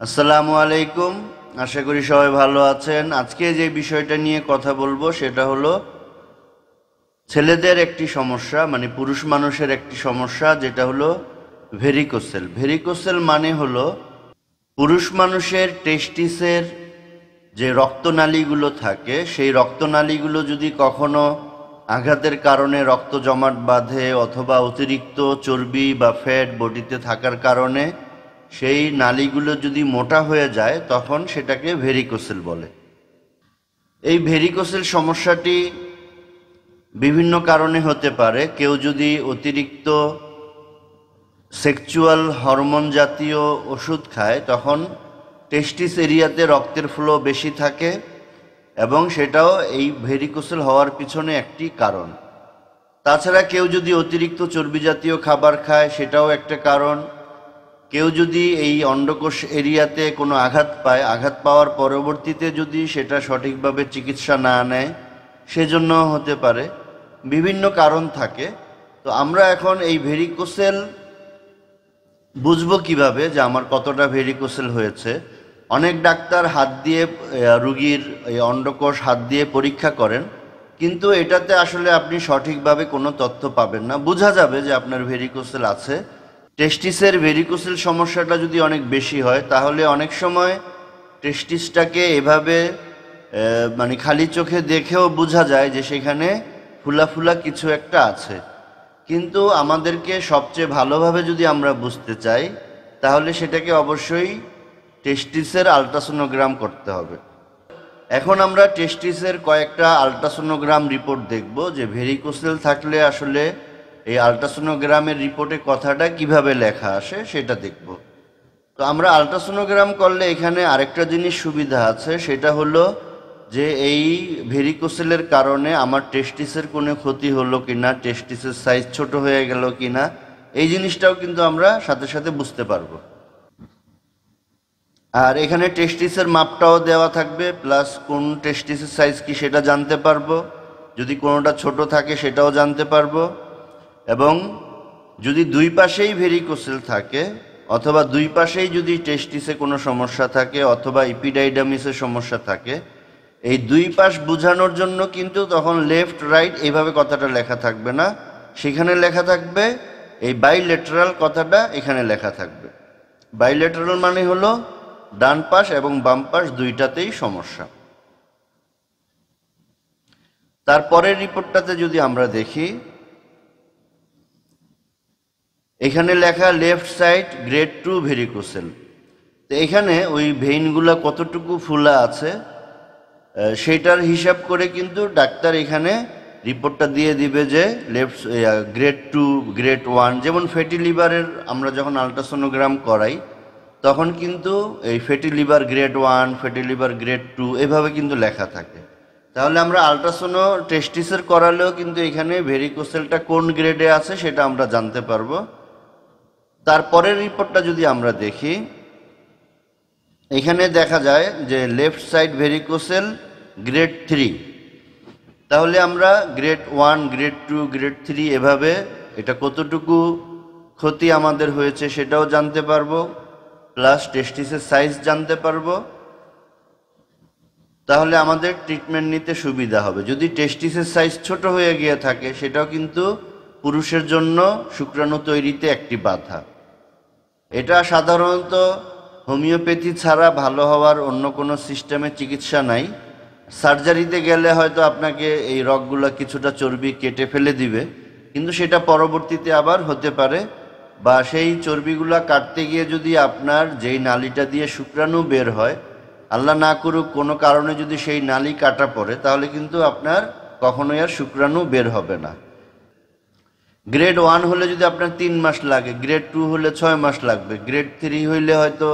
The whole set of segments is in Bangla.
আসসালামু আলাইকুম। আশা করি সবাই ভালো আছেন। আজকে যে বিষয়টা নিয়ে কথা বলবো সেটা হলো ছেলেদের একটি সমস্যা, মানে পুরুষ মানুষের একটি সমস্যা, যেটা হলো ভেরিকোসেল। ভেরিকোসেল মানে হলো পুরুষ মানুষের টেস্টিসের যে রক্তনালীগুলো থাকে, সেই রক্তনালীগুলো যদি কখনো আঘাতের কারণে রক্ত জমাট বাঁধে অথবা অতিরিক্ত চর্বি বা ফ্যাট বডিতে থাকার কারণে সেই নালীগুলো যদি মোটা হয়ে যায়, তখন সেটাকে ভেরিকোসেল বলে। এই ভেরিকোসেল সমস্যাটি বিভিন্ন কারণে হতে পারে। কেউ যদি অতিরিক্ত সেক্সুয়াল হরমোন জাতীয় ওষুধ খায়, তখন টেস্টিস এরিয়াতে রক্তের ফ্লো বেশি থাকে এবং সেটাও এই ভেরিকোসেল হওয়ার পিছনে একটি কারণ। তাছাড়া কেউ যদি অতিরিক্ত চর্বি জাতীয় খাবার খায়, সেটাও একটা কারণ। কেউ যদি এই অন্ডকোষ এরিয়াতে কোনো আঘাত পায়, আঘাত পাওয়ার পরবর্তীতে যদি সেটা সঠিকভাবে চিকিৎসা না নেয়, সেজন্য হতে পারে। বিভিন্ন কারণ থাকে। তো আমরা এখন এই ভেরিকোসেল বুঝবো কিভাবে যে আমার কতটা ভেরিকোসেল হয়েছে। অনেক ডাক্তার হাত দিয়ে রুগীর এই অন্ডকোষ হাত দিয়ে পরীক্ষা করেন, কিন্তু এটাতে আসলে আপনি সঠিকভাবে কোনো তথ্য পাবেন না। বোঝা যাবে যে আপনার ভেরিকোসেল আছে। টেস্টিসের ভেরিকোসেল সমস্যাটা যদি অনেক বেশি হয়, তাহলে অনেক সময় টেস্টিসটাকে এভাবে মানে খালি চোখে দেখেও বোঝা যায় যে সেখানে ফুলা ফুলা কিছু একটা আছে। কিন্তু আমাদেরকে সবচেয়ে ভালোভাবে যদি আমরা বুঝতে চাই, তাহলে সেটাকে অবশ্যই টেস্টিসের আলট্রাসোনোগ্রাম করতে হবে। এখন আমরা টেস্টিসের কয়েকটা আলট্রাসোনোগ্রাম রিপোর্ট দেখব যে ভেরিকোসেল থাকলে আসলে এই আলট্রাসোনোগ্রামের রিপোর্টে কথাটা কিভাবে লেখা আসে সেটা দেখব। তো আমরা আলট্রাসোনোগ্রাম করলে এখানে আরেকটা জিনিস সুবিধা আছে, সেটা হলো যে এই ভেরিকোসেলের কারণে আমার টেস্টিসের কোনো ক্ষতি হলো কিনা, টেস্টিসের সাইজ ছোট হয়ে গেল কিনা, এই জিনিসটাও কিন্তু আমরা সাথে সাথে বুঝতে পারবো। আর এখানে টেস্টিসের মাপটাও দেওয়া থাকবে, প্লাস কোন টেস্টিসের সাইজ কি সেটা জানতে পারবো। যদি কোনোটা ছোট থাকে সেটাও জানতে পারবো। এবং যদি দুই পাশেই ভেরিকোসেল থাকে, অথবা দুই পাশেই যদি টেস্টিসে কোনো সমস্যা থাকে, অথবা ইপিডাইডামিসের সমস্যা থাকে, এই দুই পাশ বোঝানোর জন্য কিন্তু তখন লেফট রাইট এইভাবে কথাটা লেখা থাকবে না, সেখানে লেখা থাকবে এই বাইলেটারাল কথাটা এখানে লেখা থাকবে। বাইলেটারাল মানে হলো ডান পাশ এবং বাম পাশ দুইটাতেই সমস্যা। তারপরের রিপোর্টটাতে যদি আমরা দেখি, এখানে লেখা লেফট সাইড গ্রেড 2 ভেরিকোসেল। তো এখানে ওই ভেইনগুলো কতটুকু ফুলা আছে সেইটার হিসাব করে কিন্তু ডাক্তার এখানে রিপোর্টটা দিয়ে দিবে যে লেফট গ্রেড 2, গ্রেড 1। যেমন ফ্যাটি লিভারের আমরা যখন আলট্রাসোনোগ্রাম করাই, তখন কিন্তু এই fatty liver grade 1, fatty liver grade 2 এভাবে কিন্তু লেখা থাকে। তাহলে আমরা আলট্রাসোনো টেস্টিসের করালেও কিন্তু এখানে ভেরিকোসেলটা কোন গ্রেডে আছে সেটা আমরা জানতে পারবো। তারপরের রিপোর্টটা যদি আমরা দেখি, এখানে দেখা যায় যে লেফট সাইড ভেরিকোসেল গ্রেড 3। তাহলে আমরা গ্রেড 1, গ্রেড 2, গ্রেড 3 এভাবে এটা কতটুকু ক্ষতি আমাদের হয়েছে সেটাও জানতে পারবো, প্লাস টেস্টিসের সাইজ জানতে পারবো। তাহলে আমাদের ট্রিটমেন্ট নিতে সুবিধা হবে। যদি টেস্টিসের সাইজ ছোট হয়ে গিয়ে থাকে, সেটাও কিন্তু পুরুষের জন্য শুক্রাণু তৈরিতে একটি বাধা। এটা সাধারণত হোমিওপ্যাথি ছাড়া ভালো হওয়ার অন্য কোনো সিস্টেমের চিকিৎসা নাই। সার্জারিতে গেলে হয়তো আপনাকে এই রগগুলো কিছুটা চর্বি কেটে ফেলে দিবে, কিন্তু সেটা পরবর্তীতে আবার হতে পারে। বা সেই চর্বিগুলো কাটতে গিয়ে যদি আপনার যেই নালীটা দিয়ে শুক্রাণু বের হয়, আল্লাহ না করুক কোনো কারণে যদি সেই নালী কাটা পড়ে, তাহলে কিন্তু আপনার কখনোই আর শুক্রাণু বের হবে না। গ্রেড 1 হলে যদি আপনার 3 মাস লাগে, গ্রেড 2 হলে 6 মাস লাগবে, গ্রেড 3 হইলে হয়তো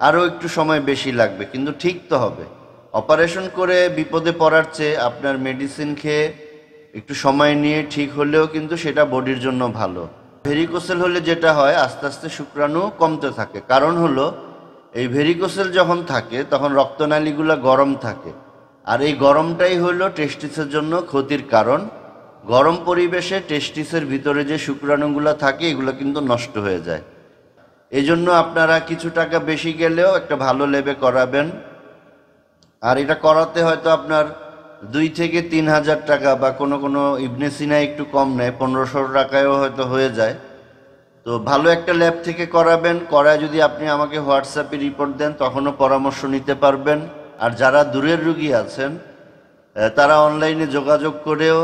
আরও একটু সময় বেশি লাগবে, কিন্তু ঠিক তো হবে। অপারেশন করে বিপদে পড়ার চেয়ে আপনার মেডিসিন খেয়ে একটু সময় নিয়ে ঠিক হলেও কিন্তু সেটা বডির জন্য ভালো। ভেরিকোসেল হলে যেটা হয়, আস্তে আস্তে শুক্রাণু কমতে থাকে। কারণ হলো এই ভেরিকোসেল যখন থাকে তখন রক্তনালীগুলো গরম থাকে, আর এই গরমটাই হলো টেস্টিসের জন্য ক্ষতির কারণ। গরম পরিবেশে টেস্টিসের ভিতরে যে শুক্রাণুগুলো থাকে, এগুলো কিন্তু নষ্ট হয়ে যায়। এই জন্য আপনারা কিছু টাকা বেশি গেলেও একটা ভালো ল্যাবে করাবেন। আর এটা করাতে হয়তো আপনার 2 থেকে 3 হাজার টাকা, বা কোনো কোনো ইবনে সিনা একটু কম নেয়, 1500 টাকায়ও হয়তো হয়ে যায়। তো ভালো একটা ল্যাব থেকে করাবেন, করায় যদি আপনি আমাকে হোয়াটসঅ্যাপে রিপোর্ট দেন তখনও পরামর্শ নিতে পারবেন। আর যারা দূরের রুগী আছেন তারা অনলাইনে যোগাযোগ করেও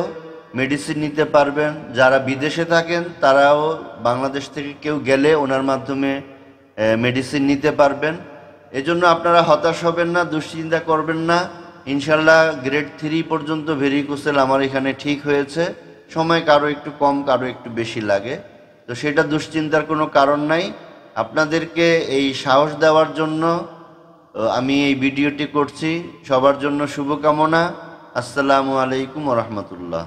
মেডিসিন নিতে পারবেন। যারা বিদেশে থাকেন তারাও বাংলাদেশ থেকে কেউ গেলে ওনার মাধ্যমে মেডিসিন নিতে পারবেন। এজন্য আপনারা হতাশ হবেন না, দুশ্চিন্তা করবেন না। ইনশাল্লাহ গ্রেড 3 পর্যন্ত ভেরিকোসেল আমার এখানে ঠিক হয়েছে। সময় কারো একটু কম, কারো একটু বেশি লাগে, তো সেটা দুশ্চিন্তার কোনো কারণ নাই। আপনাদেরকে এই সাহস দেওয়ার জন্য আমি এই ভিডিওটি করছি। সবার জন্য শুভকামনা। আসসালামু আলাইকুম ওয়া রাহমাতুল্লাহ।